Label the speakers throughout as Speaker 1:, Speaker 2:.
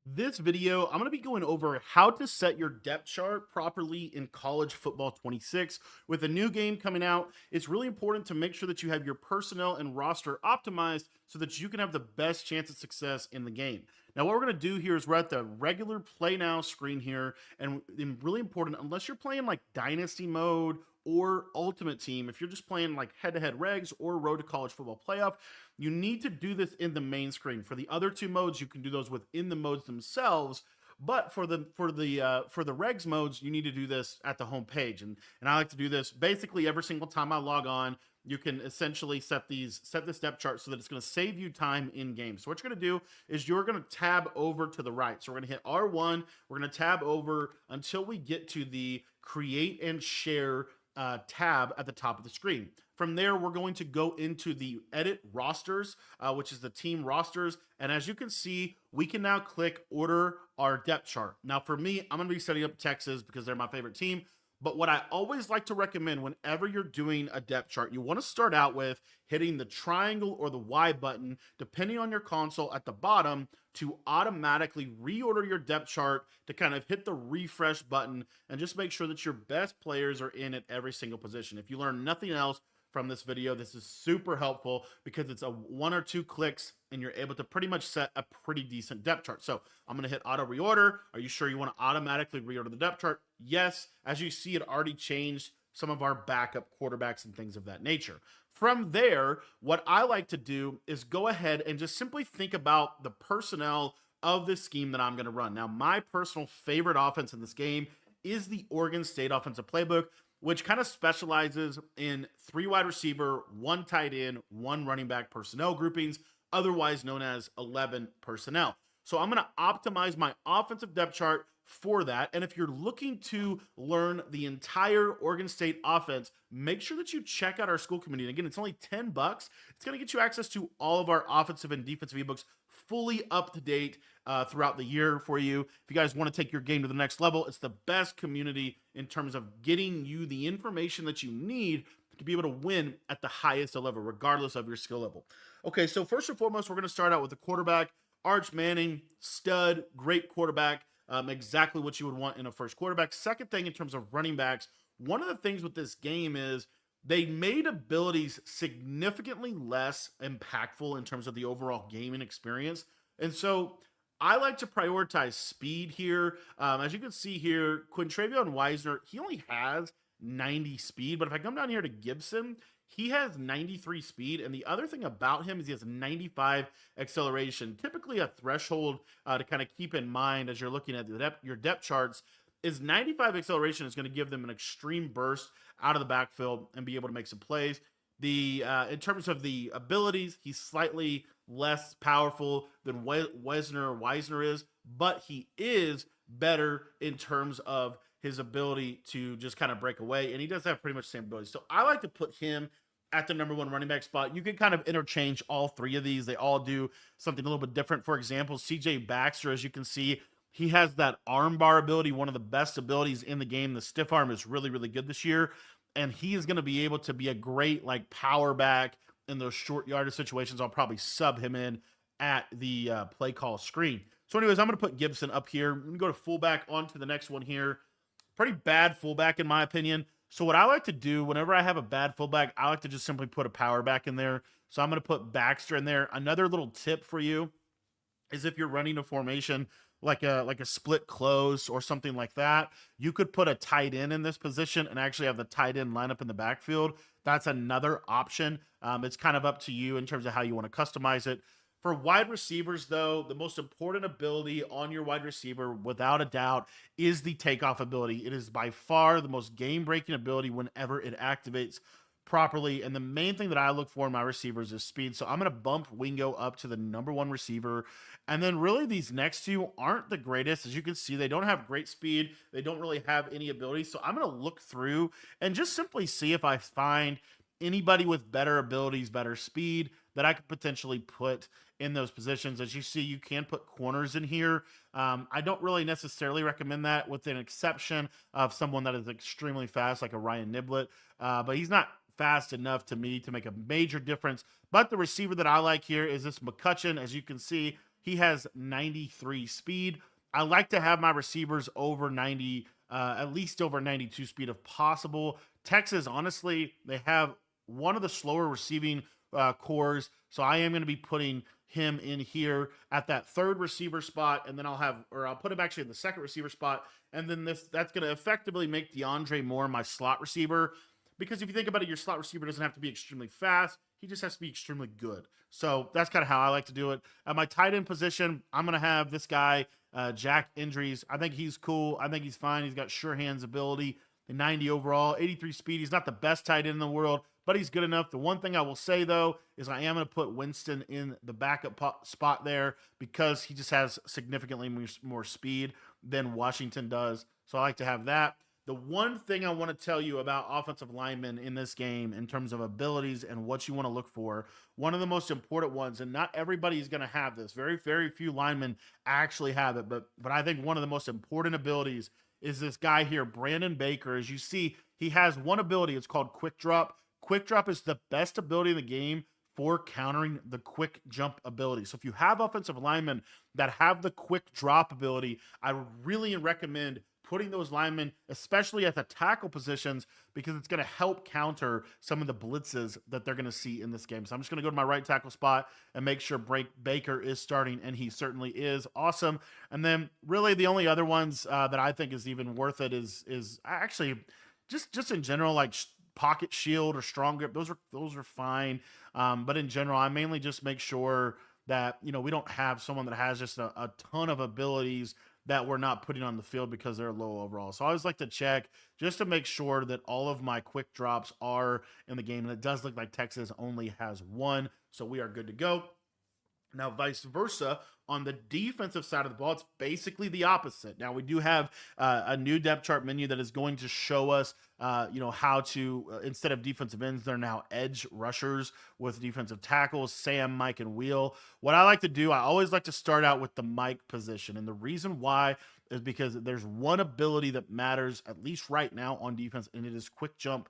Speaker 1: This video, I'm going to be going over how to set your depth chart properly in college football 26. With a new game coming out, it's really important to make sure that you have your personnel and roster optimized so that you can have the best chance of success in the game. Now, what we're going to do here is we're at the regular play now screen here, and really important, unless you're playing like dynasty mode or ultimate team, if you're just playing like head-to-head regs or road to college football playoff, you need to do this in the main screen. For the other two modes, you can do those within the modes themselves. But for the regs modes, you need to do this at the home page, and I like to do this basically every single time I log on. You can essentially set this depth chart so that it's going to save you time in game. So what you're going to do is you're going to tab over to the right. So we're going to hit R1. We're going to tab over until we get to the create and share tab at the top of the screen. From there, we're going to go into the edit rosters, which is the team rosters. And as you can see, we can now click order our depth chart. Now, for me, I'm going to be setting up Texas because they're my favorite team. But what I always like to recommend whenever you're doing a depth chart, you want to start out with hitting the triangle or the Y button, depending on your console at the bottom, to automatically reorder your depth chart, to kind of hit the refresh button and just make sure that your best players are in at every single position. If you learn nothing else from this video, this is super helpful because it's a one or two clicks and you're able to pretty much set a pretty decent depth chart. So I'm going to hit auto reorder. Are you sure you want to automatically reorder the depth chart? Yes. As you see, it already changed some of our backup quarterbacks and things of that nature. From there, what I like to do is go ahead and just simply think about the personnel of this scheme that I'm going to run. Now, my personal favorite offense in this game is the Oregon State offensive playbook, which kind of specializes in 3 wide receiver, 1 tight end, 1 running back personnel groupings, otherwise known as 11 personnel. So I'm going to optimize my offensive depth chart for that. And if you're looking to learn the entire Oregon State offense, make sure that you check out our school community. And again, it's only $10. It's going to get you access to all of our offensive and defensive ebooks fully up to date throughout the year for you. If you guys want to take your game to the next level, it's the best community in terms of getting you the information that you need to be able to win at the highest level, regardless of your skill level. Okay, so first and foremost, we're going to start out with the quarterback. Arch Manning, stud, great quarterback, exactly what you would want in a first quarterback. Second thing, in terms of running backs, one of the things with this game is they made abilities significantly less impactful in terms of the overall gaming experience. And so I like to prioritize speed here. As you can see here, Quintravion Wisner, he only has 90 speed, but if I come down here to Gibson, he has 93 speed, and the other thing about him is he has 95 acceleration. Typically a threshold to kind of keep in mind as you're looking at your depth charts is 95 acceleration is going to give them an extreme burst out of the backfield and be able to make some plays. In terms of the abilities, he's slightly less powerful than Wisner is, but he is better in terms of his ability to just kind of break away, and he does have pretty much the same ability. So I like to put him at the #1 running back spot. You can kind of interchange all 3 of these. They all do something a little bit different. For example, CJ Baxter, as you can see, he has that arm bar ability, one of the best abilities in the game. The stiff arm is really, really good this year, and he is going to be able to be a great like power back in those short yardage situations. I'll probably sub him in at the play call screen. So anyways, I'm going to put Gibson up here. I'm going to go to fullback on to the next one here. Pretty bad fullback in my opinion. So what I like to do whenever I have a bad fullback, I like to just simply put a power back in there. So I'm going to put Baxter in there. Another little tip for you is if you're running a formation like a split close or something like that, you could put a tight end in this position and actually have the tight end line up in the backfield. That's another option. It's kind of up to you in terms of how you want to customize it. For wide receivers, though, the most important ability on your wide receiver, without a doubt, is the takeoff ability. It is by far the most game-breaking ability whenever it activates properly. And the main thing that I look for in my receivers is speed. So I'm going to bump Wingo up to the #1 receiver. And then really these next 2 aren't the greatest. As you can see, they don't have great speed. They don't really have any ability. So I'm going to look through and just simply see if I find anybody with better abilities, better speed that I could potentially put in those positions. As you see, you can put corners in here. I don't really necessarily recommend that, with an exception of someone that is extremely fast, like a Ryan Niblett. But he's not fast enough to me to make a major difference. But the receiver that I like here is this McCutcheon. As you can see, He has 93 speed. I like to have my receivers over 90, at least over 92 speed if possible. Texas, honestly, they have one of the slower receiving cores, so I am going to be putting him in here at that third receiver spot, and then I'll put him actually in the second receiver spot, and then that's going to effectively make DeAndre Moore my slot receiver. Because if you think about it, your slot receiver doesn't have to be extremely fast. He just has to be extremely good. So that's kind of how I like to do it. At my tight end position, I'm going to have this guy, Jack Indries. I think he's cool. I think he's fine. He's got sure hands ability, 90 overall, 83 speed. He's not the best tight end in the world, but he's good enough. The one thing I will say, though, is I am going to put Winston in the backup spot there because he just has significantly more speed than Washington does. So I like to have that. The one thing I want to tell you about offensive linemen in this game in terms of abilities and what you want to look for, one of the most important ones, and not everybody is going to have this. Very, very few linemen actually have it, but I think one of the most important abilities is this guy here, Brandon Baker. As you see, he has one ability. It's called quick drop. Quick drop is the best ability in the game for countering the quick jump ability. So if you have offensive linemen that have the quick drop ability, I really recommend putting those linemen, especially at the tackle positions, because it's going to help counter some of the blitzes that they're going to see in this game. So I'm just going to go to my right tackle spot and make sure Baker is starting, and he certainly is. Awesome. And then really the only other ones that I think is even worth it is actually just in general, like pocket shield or strong grip. Those are fine. But in general, I mainly just make sure that, we don't have someone that has just a ton of abilities that we're not putting on the field because they're low overall. So I always like to check just to make sure that all of my quick drops are in the game. And it does look like Texas only has one, so we are good to go. Now, vice versa, on the defensive side of the ball, it's basically the opposite. Now, we do have a new depth chart menu that is going to show us, how to, instead of defensive ends, they're now edge rushers with defensive tackles, Sam, Mike, and Wheel. What I like to do, I always like to start out with the Mike position. And the reason why is because there's one ability that matters, at least right now on defense, and it is quick jump.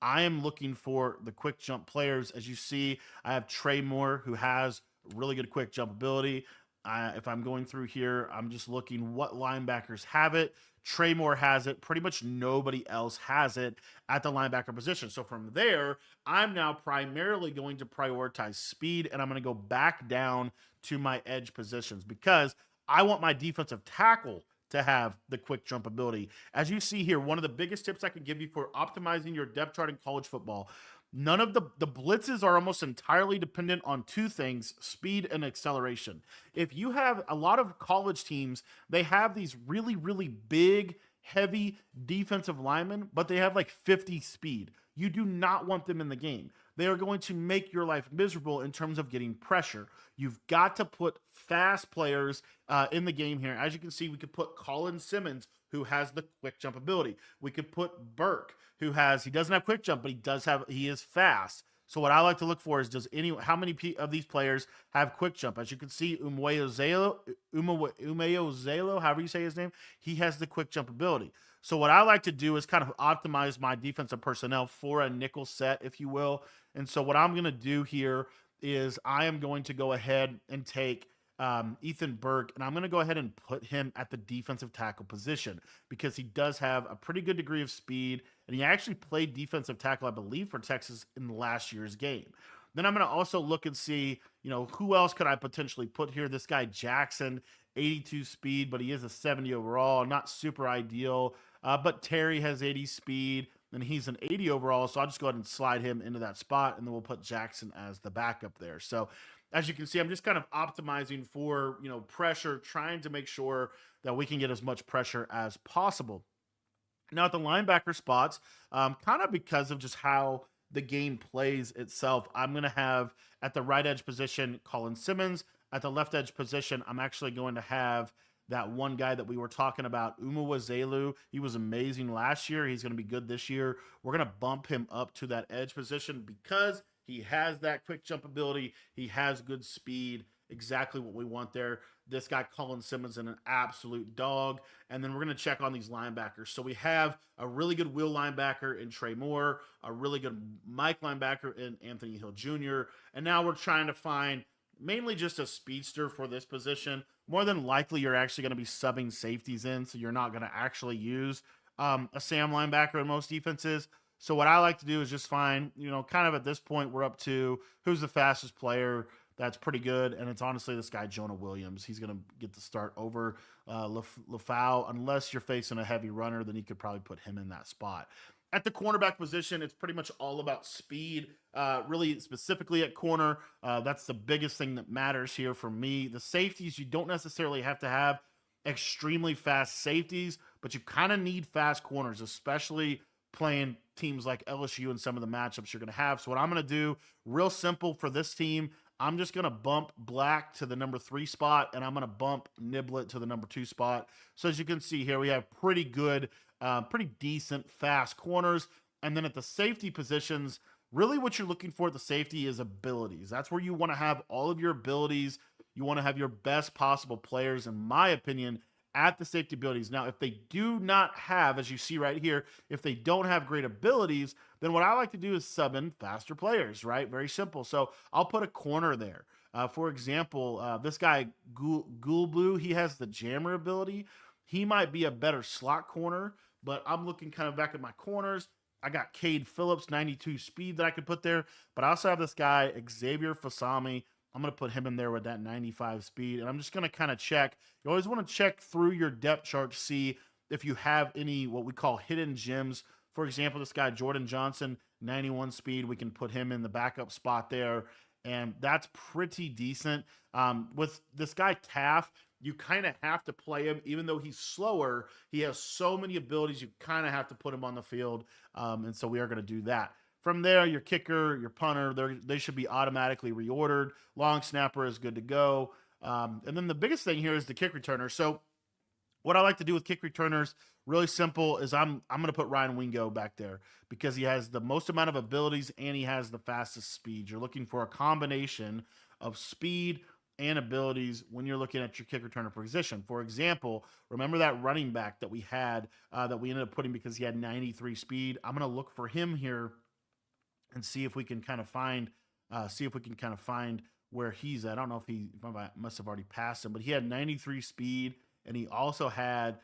Speaker 1: I am looking for the quick jump players. As you see, I have Trey Moore, who has really good quick jump ability. If I'm going through here, I'm just looking what linebackers have it. Trey Moore has it. Pretty much nobody else has it at the linebacker position. So from there, I'm now primarily going to prioritize speed, and I'm going to go back down to my edge positions because I want my defensive tackle to have the quick jump ability. As you see here, one of the biggest tips I can give you for optimizing your depth chart in college football, none of the blitzes are almost entirely dependent on two things, speed and acceleration. If you have a lot of college teams, they have these really, really big, heavy defensive linemen, but they have like 50 speed. You do not want them in the game. They are going to make your life miserable in terms of getting pressure. You've got to put fast players in the game here. As you can see, we could put Colin Simmons, who has the quick jump ability. We could put Burke, he doesn't have quick jump, but he is fast. So what I like to look for is how many of these players have quick jump? As you can see, Umeo Zalo, however you say his name, he has the quick jump ability. So what I like to do is kind of optimize my defensive personnel for a nickel set, if you will. And so what I'm going to do here is I am going to go ahead and take Ethan Burke, and I'm going to go ahead and put him at the defensive tackle position because he does have a pretty good degree of speed, and he actually played defensive tackle, I believe, for Texas in last year's game. Then I'm going to also look and see, who else could I potentially put here? This guy Jackson, 82 speed, but he is a 70 overall, not super ideal. But Terry has 80 speed, and he's an 80 overall, so I'll just go ahead and slide him into that spot, and then we'll put Jackson as the backup there. So as you can see, I'm just kind of optimizing for, pressure, trying to make sure that we can get as much pressure as possible. Now at the linebacker spots, kind of because of just how the game plays itself, I'm going to have at the right edge position, Colin Simmons. At the left edge position, I'm actually going to have that one guy that we were talking about, Umawazelu. He was amazing last year. He's going to be good this year. We're going to bump him up to that edge position because he has that quick jump ability. He has good speed. Exactly what we want there. This guy, Colin Simmons, is an absolute dog. And then we're going to check on these linebackers. So we have a really good Will linebacker in Trey Moore, a really good Mike linebacker in Anthony Hill Jr. And now we're trying to find mainly just a speedster for this position. More than likely, you're actually going to be subbing safeties in, so you're not going to actually use a Sam linebacker in most defenses. So what I like to do is just find, kind of at this point, we're up to who's the fastest player. That's pretty good, and it's honestly this guy Jonah Williams. He's going to get the start over Lafau. Unless you're facing a heavy runner, then you could probably put him in that spot. At the cornerback position, it's pretty much all about speed, really specifically at corner. That's the biggest thing that matters here for me. The safeties, you don't necessarily have to have extremely fast safeties, but you kind of need fast corners, especially playing teams like LSU and some of the matchups you're going to have. So what I'm going to do, real simple for this team, I'm just going to bump Black to the number 3 spot, and I'm going to bump Niblet to the number 2 spot. So as you can see here, we have pretty good, pretty decent fast corners. And then at the safety positions, really what you're looking for at the safety is abilities. That's where you want to have all of your abilities. You want to have your best possible players, in my opinion, at the safety abilities. Now, if they do not have, as you see right here, if they don't have great abilities, then what I like to do is sub in faster players, right? Very simple. So I'll put a corner there. For example, this guy, Gulblue, he has the jammer ability. He might be a better slot corner, but I'm looking kind of back at my corners. I got Cade Phillips, 92 speed that I could put there, but I also have this guy, Xavier Fasami. I'm going to put him in there with that 95 speed, and I'm just going to kind of check. You always want to check through your depth chart to see if you have any what we call hidden gems. For example, this guy, Jordan Johnson, 91 speed. We can put him in the backup spot there, and that's pretty decent. With this guy, Taff, you kind of have to play him. Even though he's slower, he has so many abilities, you kind of have to put him on the field, and so we are going to do that. From there, your kicker, your punter, they should be automatically reordered. Long snapper is good to go. And then the biggest thing here is the kick returner. So what I like to do with kick returners, really simple, is I'm going to put Ryan Wingo back there because he has the most amount of abilities and he has the fastest speed. You're looking for a combination of speed and abilities when you're looking at your kick returner position. For example, remember that running back that we had that we ended up putting because he had 93 speed? I'm going to look for him here and see if we can kind of find where he's at. I don't know if I must have already passed him, but he had 93 speed and he also had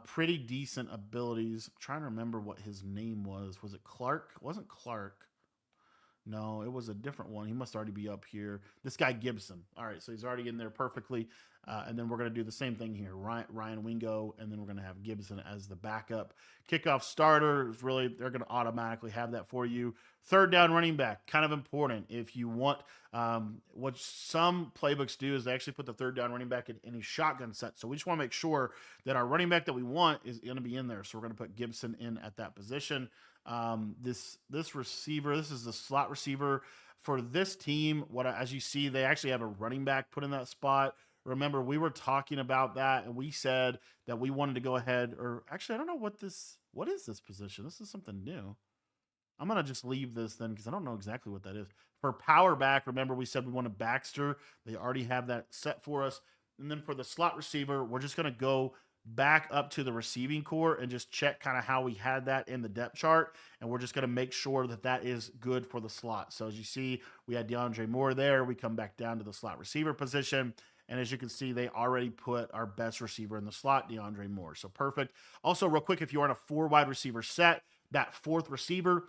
Speaker 1: pretty decent abilities. I'm trying to remember what his name was. Was it Clark? It wasn't Clark. No, it was a different one. He must already be up here. This guy Gibson. All right, so he's already in there perfectly. And then we're going to do the same thing here. Ryan Wingo, and then we're going to have Gibson as the backup. Kickoff starter is really, they're going to automatically have that for you. Third down running back, kind of important. If you want, what some playbooks do is they actually put the third down running back in a shotgun set. So we just want to make sure that our running back that we want is going to be in there. So we're going to put Gibson in at that position. This receiver, this is the slot receiver for this team. As you see, they actually have a running back put in that spot. Remember, we were talking about that, and we said that we wanted to go ahead, or actually, I don't know what is this position? This is something new. I'm going to just leave this then because I don't know exactly what that is. For power back, remember we said we wanted Baxter. They already have that set for us. And then for the slot receiver, we're just going to go back up to the receiving core and just check kind of how we had that in the depth chart. And we're just going to make sure that that is good for the slot. So as you see, we had DeAndre Moore there. We come back down to the slot receiver position. And as you can see, they already put our best receiver in the slot, DeAndre Moore. So perfect. Also, real quick, if you're on a 4 wide receiver set, that fourth receiver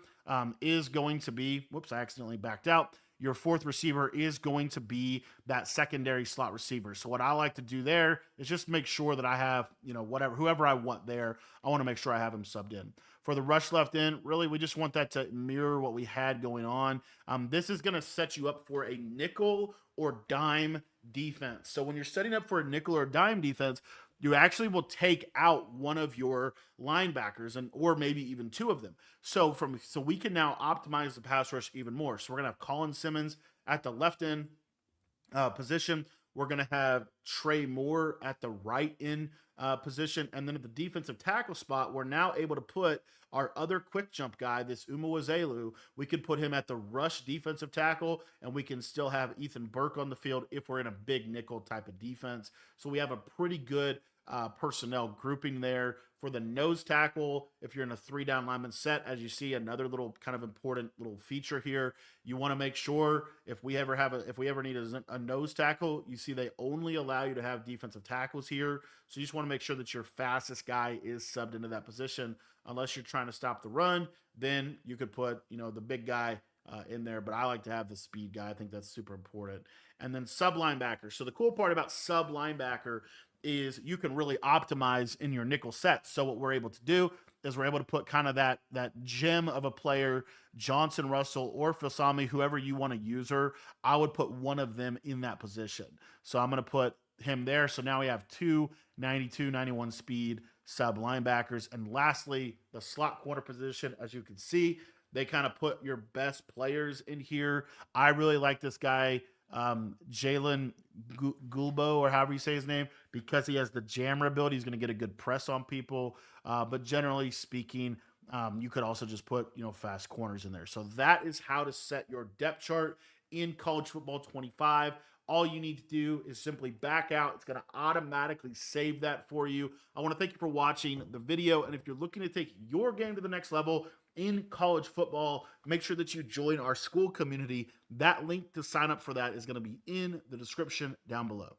Speaker 1: is going to be, whoops, I accidentally backed out. Your fourth receiver is going to be that secondary slot receiver. So what I like to do there is just make sure that I have, whoever I want there, I want to make sure I have him subbed in. For the rush left in, really, we just want that to mirror what we had going on. This is going to set you up for a nickel or dime defense. So when you're setting up for a nickel or dime defense, you actually will take out one of your linebackers or maybe even 2 of them. So we can now optimize the pass rush even more. So we're going to have Colin Simmons at the left end position. We're going to have Trey Moore at the right end position. And then at the defensive tackle spot, we're now able to put our other quick jump guy, this Umawazelu. We could put him at the rush defensive tackle, and we can still have Ethan Burke on the field if we're in a big nickel type of defense. So we have a pretty good personnel grouping there. For the nose tackle, if you're in a 3-down lineman set, as you see, another little kind of important little feature here, you want to make sure if we ever need a nose tackle, you see they only allow you to have defensive tackles here. So you just want to make sure that your fastest guy is subbed into that position. Unless you're trying to stop the run, then you could put, the big guy in there, but I like to have the speed guy. I think that's super important. And then sub linebacker. So the cool part about sub linebacker is you can really optimize in your nickel sets. So what we're able to do is we're able to put kind of that gem of a player, Johnson, Russell, or Fasami, whoever you want to use her. I would put one of them in that position. So I'm going to put him there. So now we have two 92, 91 speed sub linebackers. And lastly, the slot corner position, as you can see, they kind of put your best players in here. I really like this guy, Jalen Gulbo, or however you say his name, because he has the jammer ability. He's going to get a good press on people. But generally speaking, you could also just put, fast corners in there. So that is how to set your depth chart in college football 25. All you need to do is simply back out. It's going to automatically save that for you. I want to thank you for watching the video. And if you're looking to take your game to the next level in college football, make sure that you join our school community. That link to sign up for that is going to be in the description down below.